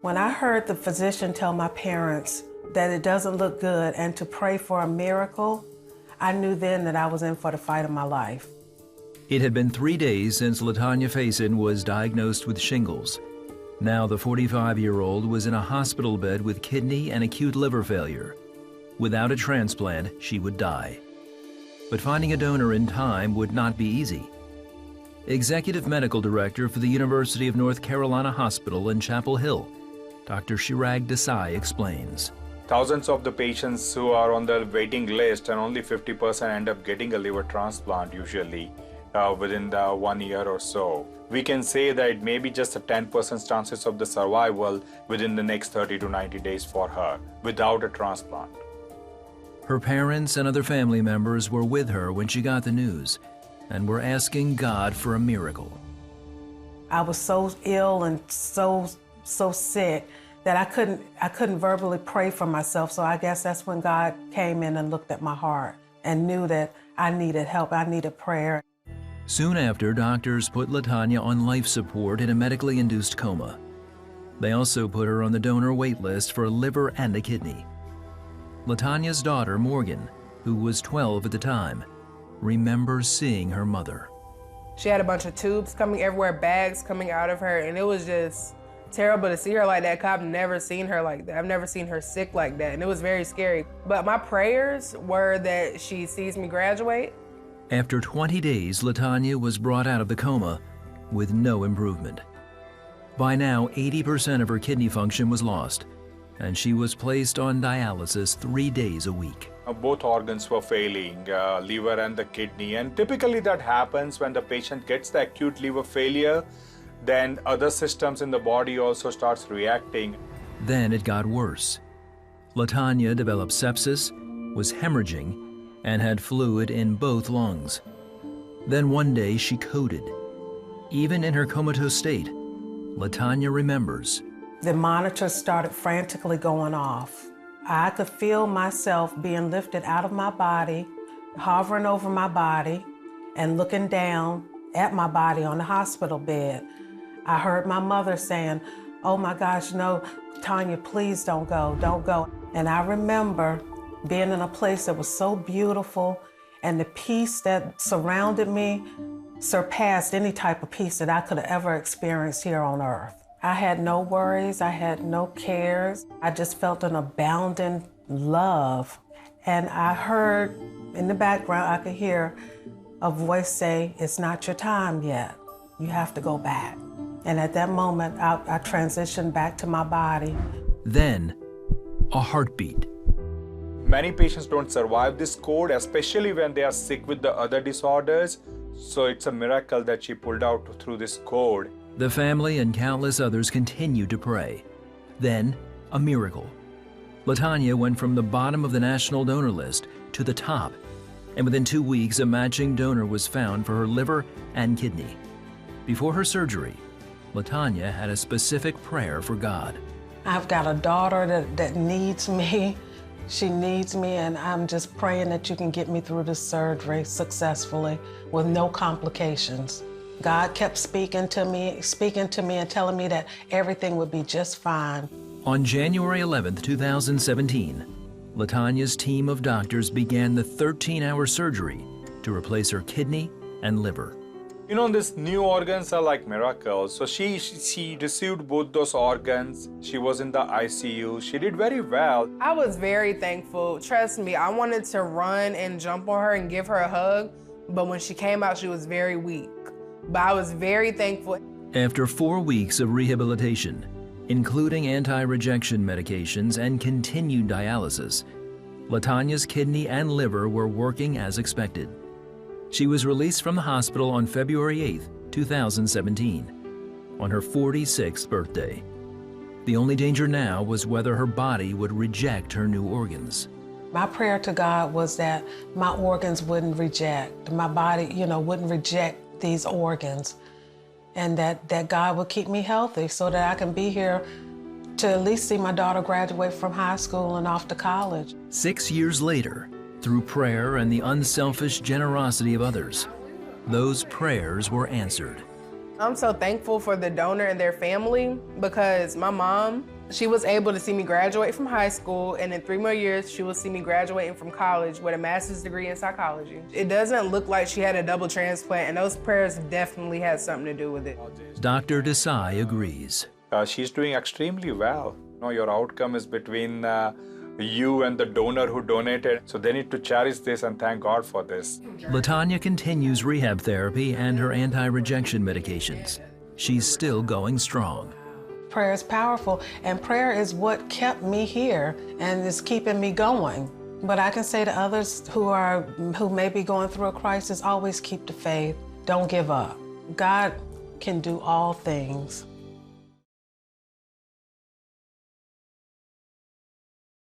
When I heard the physician tell my parents that it doesn't look good and to pray for a miracle, I knew then that I was in for the fight of my life. It had been 3 days since LaTonya Faison was diagnosed with shingles. Now the 45-year-old was in a hospital bed with kidney and acute liver failure. Without a transplant, she would die. But finding a donor in time would not be easy. Executive Medical Director for the University of North Carolina Hospital in Chapel Hill, Dr. Chirag Desai explains. Thousands of the patients who are on the waiting list, and only 50% end up getting a liver transplant usually within the 1 year or so. We can say that it may be just a 10% chances of the survival within the next 30 to 90 days for her without a transplant. Her parents and other family members were with her when she got the news and were asking God for a miracle. I was so ill and so sick that I couldn't verbally pray for myself. So I guess that's when God came in and looked at my heart and knew that I needed help, I needed prayer. Soon after, doctors put LaTonya on life support in a medically induced coma. They also put her on the donor wait list for a liver and a kidney. LaTonya's daughter, Morgan, who was 12 at the time, remembers seeing her mother. She had a bunch of tubes coming everywhere, bags coming out of her, and it was just terrible to see her like that, 'cause I've never seen her like that. I've never seen her sick like that, and it was very scary. But my prayers were that she sees me graduate. After 20 days, LaTonya was brought out of the coma with no improvement. By now, 80% of her kidney function was lost, and she was placed on dialysis 3 days a week. Both organs were failing, liver and the kidney, and typically that happens when the patient gets the acute liver failure. Then other systems in the body also starts reacting. Then it got worse. LaTonya developed sepsis, was hemorrhaging, and had fluid in both lungs. Then one day she coded. Even in her comatose state, LaTonya remembers. The monitors started frantically going off. I could feel myself being lifted out of my body, hovering over my body, and looking down at my body on the hospital bed. I heard my mother saying, "Oh my gosh, no, Tanya, please don't go, don't go." And I remember being in a place that was so beautiful, and the peace that surrounded me surpassed any type of peace that I could have ever experienced here on earth. I had no worries, I had no cares. I just felt an abounding love. And I heard in the background, I could hear a voice say, "It's not your time yet. You have to go back." And at that moment, I transitioned back to my body. Then, a heartbeat. Many patients don't survive this code, especially when they are sick with the other disorders. So it's a miracle that she pulled out through this code. The family and countless others continued to pray. Then, a miracle. LaTonya went from the bottom of the national donor list to the top, and within 2 weeks, a matching donor was found for her liver and kidney. Before her surgery, LaTonya had a specific prayer for God. I've got a daughter that needs me. She needs me, and I'm just praying that you can get me through this surgery successfully with no complications. God kept speaking to me and telling me that everything would be just fine. On January 11th, 2017, LaTonya's team of doctors began the 13-hour surgery to replace her kidney and liver. You know, these new organs are like miracles. So she received both those organs. She was in the ICU. She did very well. I was very thankful. Trust me, I wanted to run and jump on her and give her a hug, but when she came out, she was very weak. But I was very thankful. After 4 weeks of rehabilitation, including anti-rejection medications and continued dialysis, LaTonya's kidney and liver were working as expected. She was released from the hospital on February 8, 2017, on her 46th birthday. The only danger now was whether her body would reject her new organs. My prayer to God was that my organs wouldn't reject, my body, wouldn't reject these organs, and that God would keep me healthy so that I can be here to at least see my daughter graduate from high school and off to college. 6 years later, through prayer and the unselfish generosity of others, those prayers were answered. I'm so thankful for the donor and their family because my mom, she was able to see me graduate from high school, and in 3 more years, she will see me graduating from college with a master's degree in psychology. It doesn't look like she had a double transplant, and those prayers definitely had something to do with it. Dr. Desai agrees. She's doing extremely well. You know, your outcome is between you and the donor who donated, so they need to cherish this and thank God for this. LaTonya continues rehab therapy and her anti-rejection medications. She's still going strong. Prayer is powerful, and prayer is what kept me here and is keeping me going. But I can say to others who may be going through a crisis, always keep the faith. Don't give up. God can do all things.